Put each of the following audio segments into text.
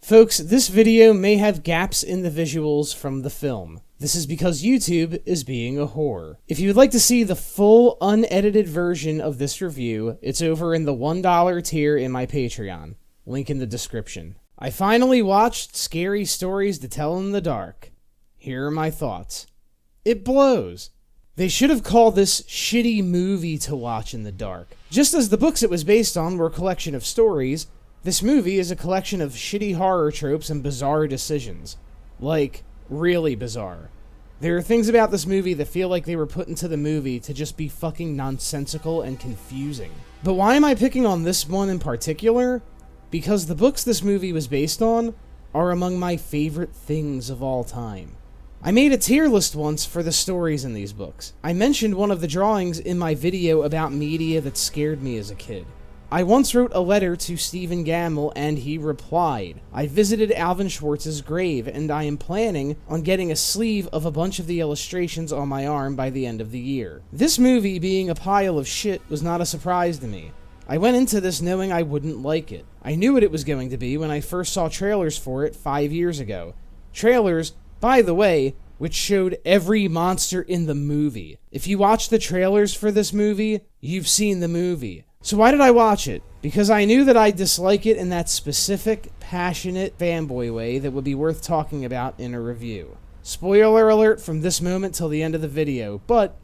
Folks, this video may have gaps in the visuals from the film. This is because YouTube is being a whore. If you would like to see the full, unedited version of this review, it's over in the $1 tier in my Patreon. Link in the description. I finally watched Scary Stories to Tell in the Dark. Here are my thoughts. It blows. They should have called this shitty movie to watch in the dark. Just as the books it was based on were a collection of stories, this movie is a collection of shitty horror tropes and bizarre decisions. Like, really bizarre. There are things about this movie that feel like they were put into the movie to just be fucking nonsensical and confusing. But why am I picking on this one in particular? Because the books this movie was based on are among my favorite things of all time. I made a tier list once for the stories in these books. I mentioned one of the drawings in my video about media that scared me as a kid. I once wrote a letter to Stephen Gamble and he replied. I visited Alvin Schwartz's grave and I am planning on getting a sleeve of a bunch of the illustrations on my arm by the end of the year. This movie being a pile of shit was not a surprise to me. I went into this knowing I wouldn't like it. I knew what it was going to be when I first saw trailers for it 5 years ago. Trailers, by the way, which showed every monster in the movie. If you watch the trailers for this movie, you've seen the movie. So why did I watch it? Because I knew that I'd dislike it in that specific, passionate fanboy way that would be worth talking about in a review. Spoiler alert from this moment till the end of the video, but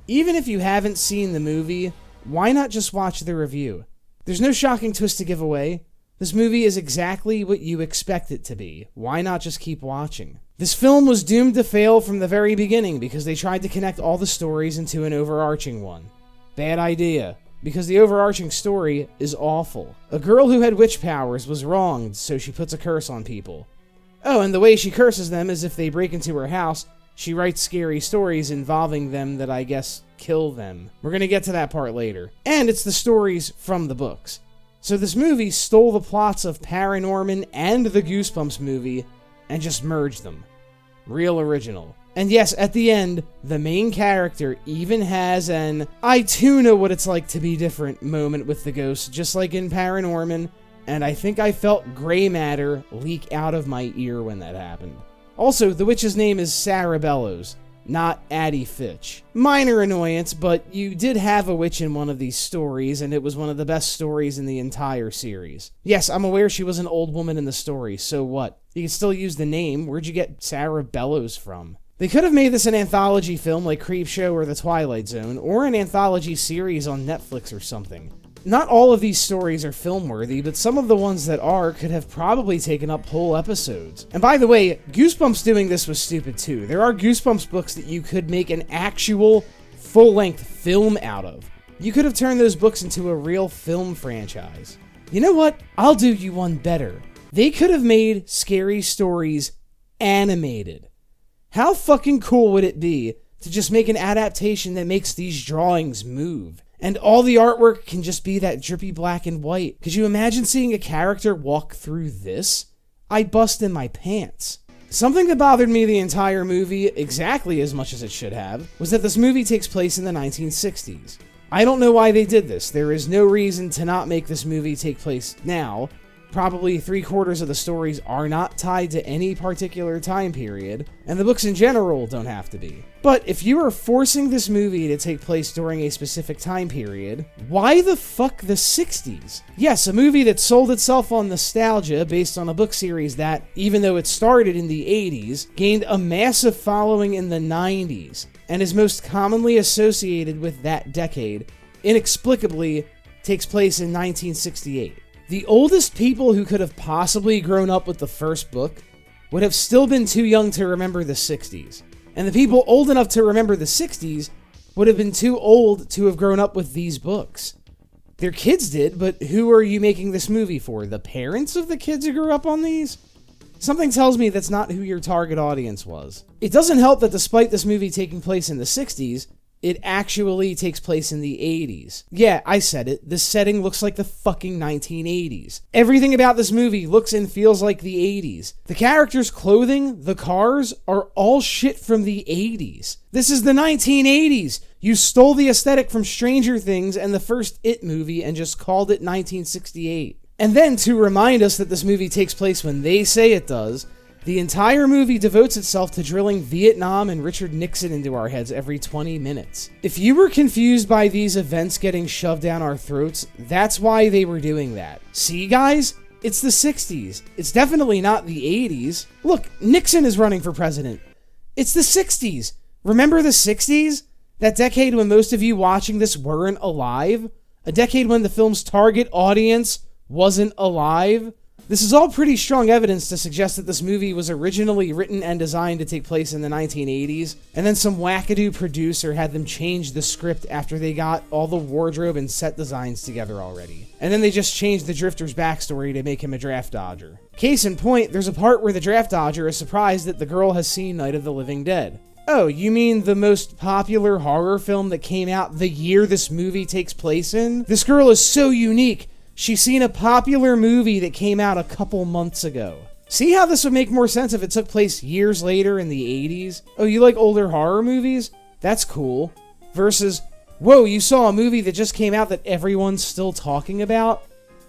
even if you haven't seen the movie, why not just watch the review? There's no shocking twist to give away. This movie is exactly what you expect it to be. Why not just keep watching? This film was doomed to fail from the very beginning because they tried to connect all the stories into an overarching one. Bad idea. Because the overarching story is awful. A girl who had witch powers was wronged, so she puts a curse on people. Oh, and the way she curses them is if they break into her house, she writes scary stories involving them that I guess kill them. We're gonna get to that part later. And it's the stories from the books. So this movie stole the plots of Paranorman and the Goosebumps movie and just merged them. Real original. And yes, at the end, the main character even has an I too know what it's like to be different moment with the ghost, just like in Paranorman, and I think I felt gray matter leak out of my ear when that happened. Also, the witch's name is Sarah Bellows, not Addie Fitch. Minor annoyance, but you did have a witch in one of these stories, and it was one of the best stories in the entire series. Yes, I'm aware she was an old woman in the story, so what? You can still use the name. Where'd you get Sarah Bellows from? They could have made this an anthology film like Creepshow or The Twilight Zone, or an anthology series on Netflix or something. Not all of these stories are film-worthy, but some of the ones that are could have probably taken up whole episodes. And by the way, Goosebumps doing this was stupid too. There are Goosebumps books that you could make an actual full-length film out of. You could have turned those books into a real film franchise. You know what? I'll do you one better. They could have made Scary Stories animated. How fucking cool would it be to just make an adaptation that makes these drawings move? And all the artwork can just be that drippy black and white. Could you imagine seeing a character walk through this? I'd bust in my pants. Something that bothered me the entire movie, exactly as much as it should have, was that this movie takes place in the 1960s. I don't know why they did this. There is no reason to not make this movie take place now. Probably 3/4 of the stories are not tied to any particular time period, and the books in general don't have to be. But if you are forcing this movie to take place during a specific time period, why the fuck the 60s? Yes, a movie that sold itself on nostalgia based on a book series that, even though it started in the 80s, gained a massive following in the 90s, and is most commonly associated with that decade, inexplicably takes place in 1968. The oldest people who could have possibly grown up with the first book would have still been too young to remember the 60s. And the people old enough to remember the 60s would have been too old to have grown up with these books. Their kids did, but who are you making this movie for? The parents of the kids who grew up on these? Something tells me that's not who your target audience was. It doesn't help that despite this movie taking place in the 60s, it actually takes place in the 80s. Yeah, I said it. This setting looks like the fucking 1980s. Everything about this movie looks and feels like the 80s. The characters' clothing, the cars, are all shit from the 80s. This is the 1980s. You stole the aesthetic from Stranger Things and the first It movie and just called it 1968. And then, to remind us that this movie takes place when they say it does, the entire movie devotes itself to drilling Vietnam and Richard Nixon into our heads every 20 minutes. If you were confused by these events getting shoved down our throats, that's why they were doing that. See, guys? It's the 60s. It's definitely not the 80s. Look, Nixon is running for president. It's the 60s. Remember the 60s? That decade when most of you watching this weren't alive? A decade when the film's target audience wasn't alive? This is all pretty strong evidence to suggest that this movie was originally written and designed to take place in the 1980s, and then some wackadoo producer had them change the script after they got all the wardrobe and set designs together already. And then they just changed the Drifter's backstory to make him a draft dodger. Case in point, there's a part where the draft dodger is surprised that the girl has seen Night of the Living Dead. Oh, you mean the most popular horror film that came out the year this movie takes place in? This girl is so unique. She's seen a popular movie that came out a couple months ago. See how this would make more sense if it took place years later in the 80s? Oh, you like older horror movies? That's cool. Versus, whoa, you saw a movie that just came out that everyone's still talking about?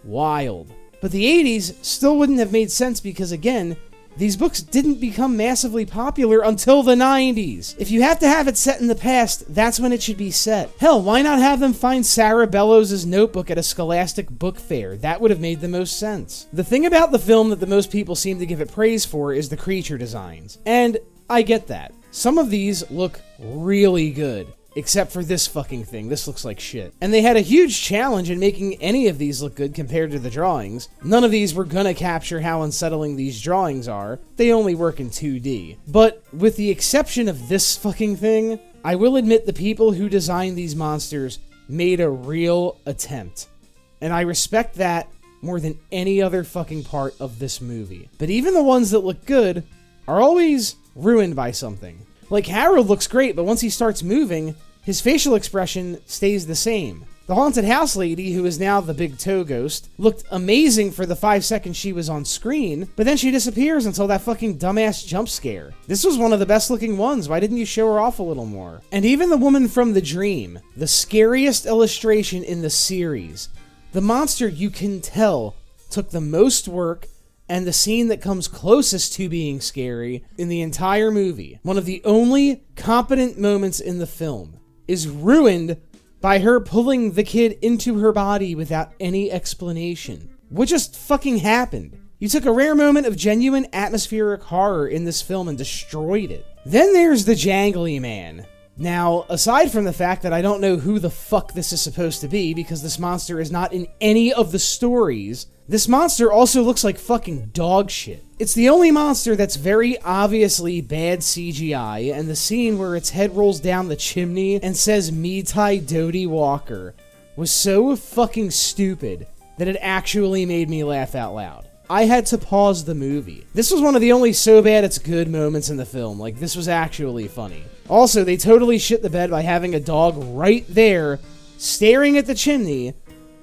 Wild. But the 80s still wouldn't have made sense because, again, these books didn't become massively popular until the 90s. If you have to have it set in the past, that's when it should be set. Hell, why not have them find Sarah Bellows' notebook at a Scholastic book fair? That would have made the most sense. The thing about the film that the most people seem to give it praise for is the creature designs. And I get that. Some of these look really good. Except for this fucking thing. This looks like shit. And they had a huge challenge in making any of these look good compared to the drawings. None of these were gonna capture how unsettling these drawings are. They only work in 2D. But with the exception of this fucking thing, I will admit the people who designed these monsters made a real attempt. And I respect that more than any other fucking part of this movie. But even the ones that look good are always ruined by something. Like, Harold looks great, but once he starts moving, his facial expression stays the same. The haunted house lady, who is now the big toe ghost, looked amazing for the 5 seconds she was on screen, but then she disappears until that fucking dumbass jump scare. This was one of the best looking ones. Why didn't you show her off a little more? And even the woman from The Dream, the scariest illustration in the series, the monster, you can tell, took the most work and the scene that comes closest to being scary in the entire movie, one of the only competent moments in the film, is ruined by her pulling the kid into her body without any explanation. What just fucking happened? You took a rare moment of genuine atmospheric horror in this film and destroyed it. Then there's the Jangly Man. Now, aside from the fact that I don't know who the fuck this is supposed to be because this monster is not in any of the stories, this monster also looks like fucking dog shit. It's the only monster that's very obviously bad CGI, and the scene where its head rolls down the chimney and says "Meetai Dodie Walker" was so fucking stupid that it actually made me laugh out loud. I had to pause the movie. This was one of the only so bad it's good moments in the film. Like, this was actually funny. Also, they totally shit the bed by having a dog right there, staring at the chimney,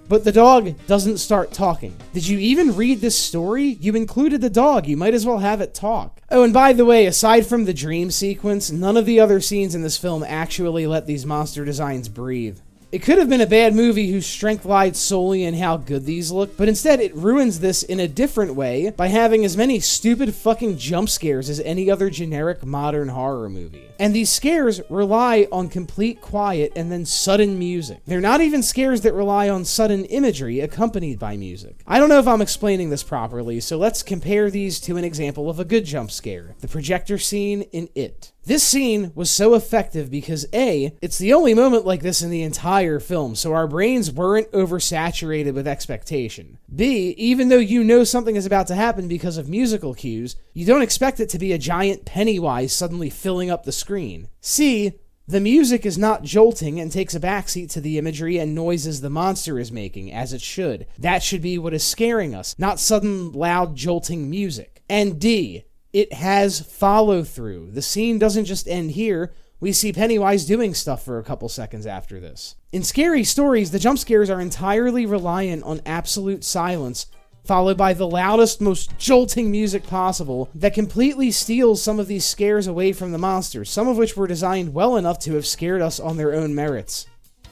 but the dog doesn't start talking. Did you even read this story? You included the dog. You might as well have it talk. Oh, and by the way, aside from the dream sequence, none of the other scenes in this film actually let these monster designs breathe. It could have been a bad movie whose strength lied solely in how good these look, but instead it ruins this in a different way by having as many stupid fucking jump scares as any other generic modern horror movie. And these scares rely on complete quiet and then sudden music. They're not even scares that rely on sudden imagery accompanied by music. I don't know if I'm explaining this properly, so let's compare these to an example of a good jump scare, the projector scene in It. This scene was so effective because A, it's the only moment like this in the entire film, so our brains weren't oversaturated with expectation. B, even though you know something is about to happen because of musical cues, you don't expect it to be a giant Pennywise suddenly filling up the screen. C, the music is not jolting and takes a backseat to the imagery and noises the monster is making, as it should. That should be what is scaring us, not sudden, loud, jolting music. And D, it has follow-through. The scene doesn't just end here. We see Pennywise doing stuff for a couple seconds after this. In scary stories, the jump scares are entirely reliant on absolute silence, followed by the loudest, most jolting music possible that completely steals some of these scares away from the monsters, some of which were designed well enough to have scared us on their own merits.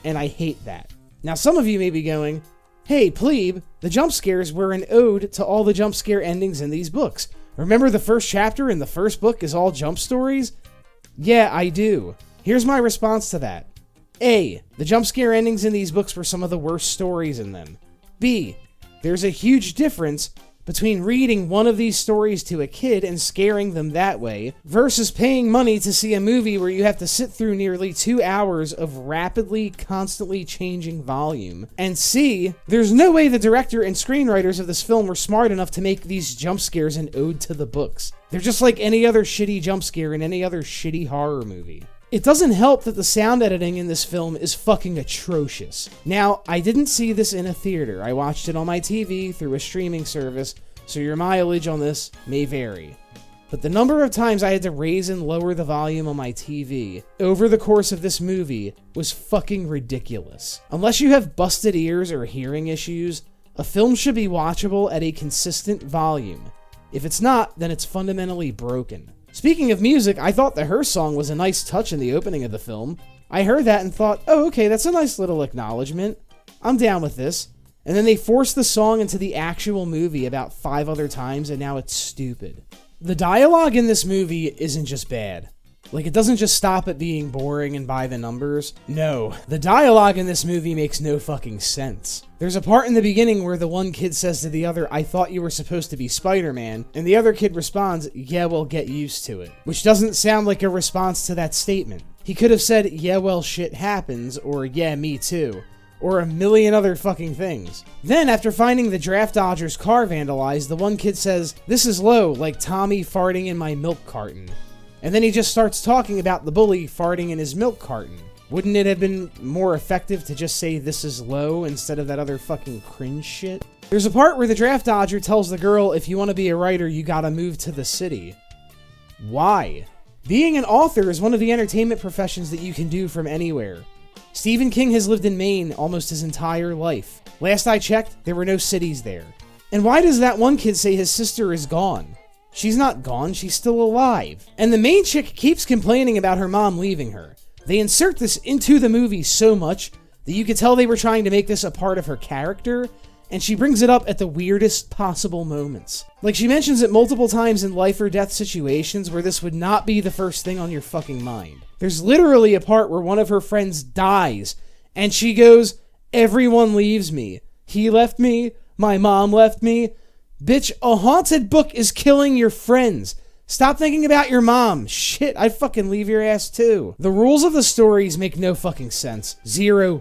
And I hate that. Now, some of you may be going, Hey, plebe, the jump scares were an ode to all the jump scare endings in these books. Remember the first chapter in the first book is all jump stories? Yeah, I do. Here's my response to that. A. The jump scare endings in these books were some of the worst stories in them. B. There's a huge difference between reading one of these stories to a kid and scaring them that way versus paying money to see a movie where you have to sit through nearly 2 hours of rapidly, constantly changing volume. And C, there's no way the director and screenwriters of this film were smart enough to make these jump scares an ode to the books. They're just like any other shitty jump scare in any other shitty horror movie. It doesn't help that the sound editing in this film is fucking atrocious. Now, I didn't see this in a theater. I watched it on my TV through a streaming service, so your mileage on this may vary. But the number of times I had to raise and lower the volume on my TV over the course of this movie was fucking ridiculous. Unless you have busted ears or hearing issues, a film should be watchable at a consistent volume. If it's not, then it's fundamentally broken. Speaking of music, I thought the Her song was a nice touch in the opening of the film. I heard that and thought, oh, okay, that's a nice little acknowledgement. I'm down with this. And then they forced the song into the actual movie about 5 other times, and now it's stupid. The dialogue in this movie isn't just bad. Like, it doesn't just stop at being boring and by the numbers. No, the dialogue in this movie makes no fucking sense. There's a part in the beginning where the one kid says to the other, I thought you were supposed to be Spider-Man, and the other kid responds, yeah, well, get used to it. Which doesn't sound like a response to that statement. He could have said, yeah, well, shit happens, or yeah, me too. Or a million other fucking things. Then, after finding the draft dodger's car vandalized, the one kid says, this is low, like Tommy farting in my milk carton. And then he just starts talking about the bully farting in his milk carton. Wouldn't it have been more effective to just say this is low instead of that other fucking cringe shit? There's a part where the draft dodger tells the girl, if you want to be a writer, you gotta move to the city. Why? Being an author is one of the entertainment professions that you can do from anywhere. Stephen King has lived in Maine almost his entire life. Last I checked, there were no cities there. And why does that one kid say his sister is gone? She's not gone, she's still alive. And the main chick keeps complaining about her mom leaving her. They insert this into the movie so much that you could tell they were trying to make this a part of her character, and she brings it up at the weirdest possible moments. Like, she mentions it multiple times in life or death situations where this would not be the first thing on your fucking mind. There's literally a part where one of her friends dies, and she goes, everyone leaves me. He left me, my mom left me. Bitch, a haunted book is killing your friends. Stop thinking about your mom. Shit, I'd fucking leave your ass too. The rules of the stories make no fucking sense. Zero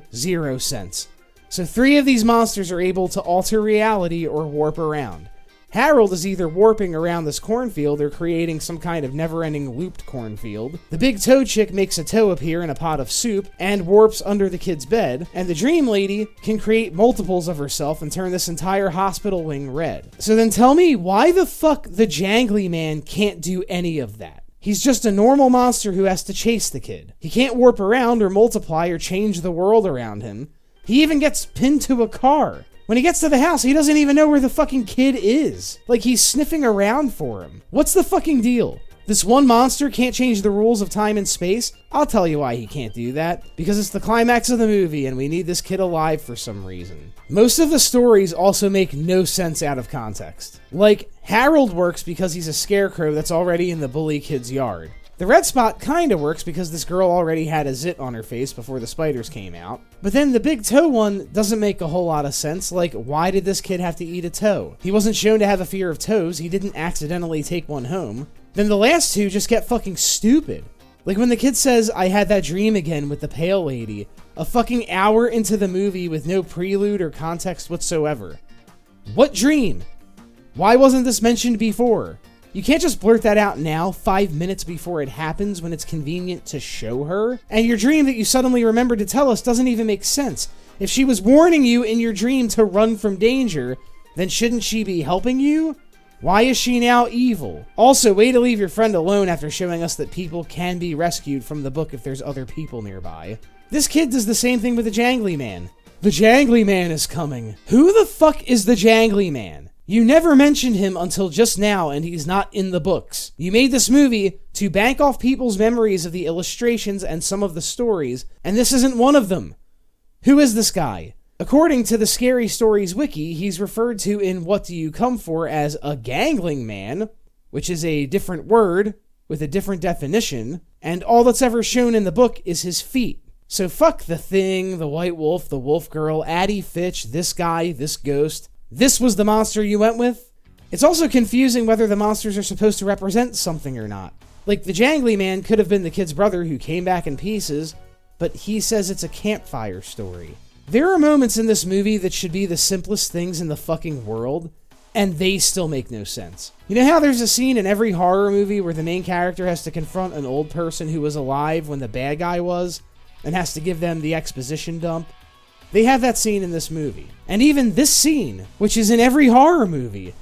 sense. So 3 of these monsters are able to alter reality or warp around. Harold is either warping around this cornfield or creating some kind of never-ending looped cornfield. The big toe chick makes a toe appear in a pot of soup and warps under the kid's bed. And the dream lady can create multiples of herself and turn this entire hospital wing red. So then tell me why the fuck the Jangly Man can't do any of that? He's just a normal monster who has to chase the kid. He can't warp around or multiply or change the world around him. He even gets pinned to a car. When he gets to the house, he doesn't even know where the fucking kid is. Like, he's sniffing around for him. What's the fucking deal? This one monster can't change the rules of time and space? I'll tell you why he can't do that. Because it's the climax of the movie and we need this kid alive for some reason. Most of the stories also make no sense out of context. Like, Harold works because he's a scarecrow that's already in the bully kid's yard. The red spot kinda works because this girl already had a zit on her face before the spiders came out. But then the big toe one doesn't make a whole lot of sense. Like, why did this kid have to eat a toe? He wasn't shown to have a fear of toes, he didn't accidentally take one home. Then the last 2 just get fucking stupid. Like when the kid says, I had that dream again with the pale lady, a fucking hour into the movie with no prelude or context whatsoever. What dream? Why wasn't this mentioned before? You can't just blurt that out now, 5 minutes before it happens when it's convenient to show her. And your dream that you suddenly remembered to tell us doesn't even make sense. If she was warning you in your dream to run from danger, then shouldn't she be helping you? Why is she now evil? Also, way to leave your friend alone after showing us that people can be rescued from the book if there's other people nearby. This kid does the same thing with the Jangly Man. The Jangly Man is coming. Who the fuck is the Jangly Man? You never mentioned him until just now, and he's not in the books. You made this movie to bank off people's memories of the illustrations and some of the stories, and this isn't one of them. Who is this guy? According to the Scary Stories wiki, he's referred to in What Do You Come For as a gangling man, which is a different word with a different definition, and all that's ever shown in the book is his feet. So fuck the Thing, the White Wolf, the Wolf Girl, Addie Fitch, this guy, this ghost. This was the monster you went with? It's also confusing whether the monsters are supposed to represent something or not. Like, the Jangly Man could have been the kid's brother who came back in pieces, but he says it's a campfire story. There are moments in this movie that should be the simplest things in the fucking world, and they still make no sense. You know how there's a scene in every horror movie where the main character has to confront an old person who was alive when the bad guy was, and has to give them the exposition dump? They have that scene in this movie. And even this scene, which is in every horror movie,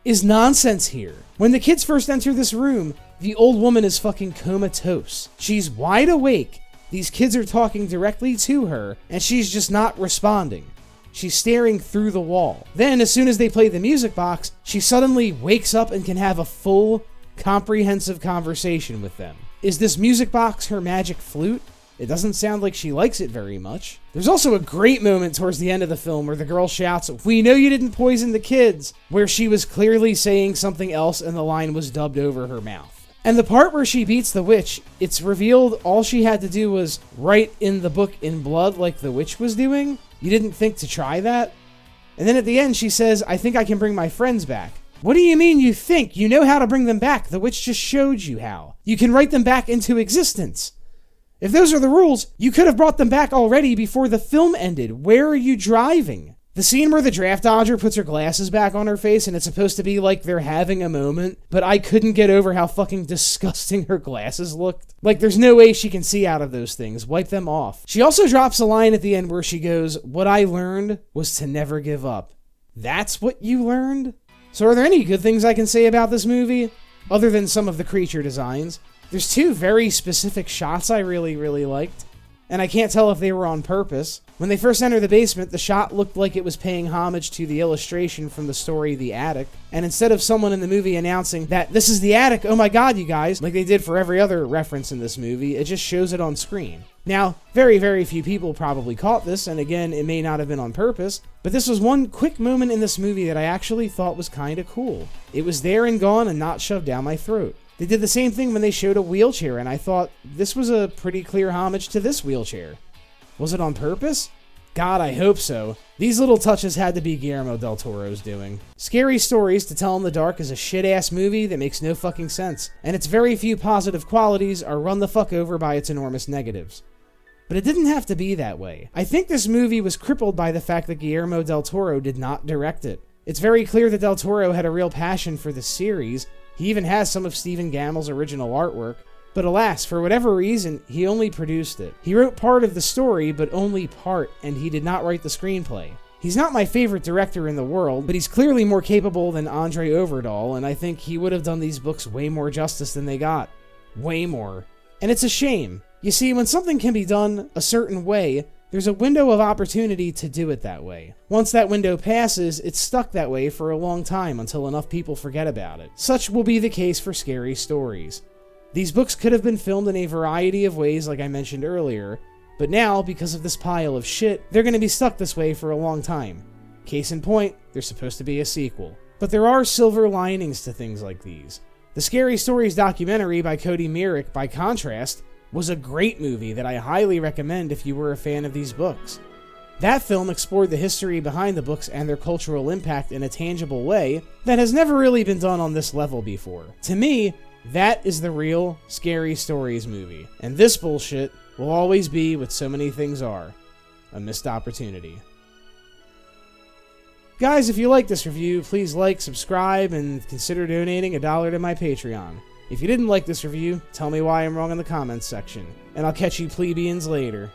is nonsense here. When the kids first enter this room, the old woman is fucking comatose. She's wide awake. These kids are talking directly to her, and she's just not responding. She's staring through the wall. Then, as soon as they play the music box, she suddenly wakes up and can have a full, comprehensive conversation with them. Is this music box her magic flute? It doesn't sound like she likes it very much. There's also a great moment towards the end of the film where the girl shouts, "We know you didn't poison the kids," where she was clearly saying something else and the line was dubbed over her mouth. And the part where she beats the witch, it's revealed all she had to do was write in the book in blood like the witch was doing. You didn't think to try that? And then at the end she says, "I think I can bring my friends back." What do you mean you think? You know how to bring them back. The witch just showed you how. You can write them back into existence. If those are the rules, you could have brought them back already before the film ended. Where are you driving? The scene where the draft dodger puts her glasses back on her face and it's supposed to be like they're having a moment, but I couldn't get over how fucking disgusting her glasses looked. Like, there's no way she can see out of those things. Wipe them off. She also drops a line at the end where she goes, "What I learned was to never give up." That's what you learned? So are there any good things I can say about this movie? Other than some of the creature designs. There's two very specific shots I really liked, and I can't tell if they were on purpose. When they first enter the basement, the shot looked like it was paying homage to the illustration from the story The Attic, and instead of someone in the movie announcing that this is the attic, oh my god, you guys, like they did for every other reference in this movie, it just shows it on screen. Now, very few people probably caught this, and again, it may not have been on purpose, but this was one quick moment in this movie that I actually thought was kinda cool. It was there and gone and not shoved down my throat. They did the same thing when they showed a wheelchair, and I thought this was a pretty clear homage to this wheelchair. Was it on purpose? God, I hope so. These little touches had to be Guillermo del Toro's doing. Scary Stories to Tell in the Dark is a shit-ass movie that makes no fucking sense, and its very few positive qualities are run the fuck over by its enormous negatives. But it didn't have to be that way. I think this movie was crippled by the fact that Guillermo del Toro did not direct it. It's very clear that del Toro had a real passion for this series. He even has some of Stephen Gammell's original artwork, but alas, for whatever reason, he only produced it. He wrote part of the story, but only part, and he did not write the screenplay. He's not my favorite director in the world, but he's clearly more capable than Andre Overdahl, and I think he would have done these books way more justice than they got. Way more. And it's a shame. You see, when something can be done a certain way, there's a window of opportunity to do it that way. Once that window passes, it's stuck that way for a long time until enough people forget about it. Such will be the case for Scary Stories. These books could have been filmed in a variety of ways like I mentioned earlier, but now, because of this pile of shit, they're going to be stuck this way for a long time. Case in point, there's supposed to be a sequel. But there are silver linings to things like these. The Scary Stories documentary by Cody Myrick, by contrast, was a great movie that I highly recommend if you were a fan of these books. That film explored the history behind the books and their cultural impact in a tangible way that has never really been done on this level before. To me, that is the real Scary Stories movie, and this bullshit will always be what so many things are, a missed opportunity. Guys, if you like this review, please like, subscribe, and consider donating $1 to my Patreon. If you didn't like this review, tell me why I'm wrong in the comments section, and I'll catch you plebeians later.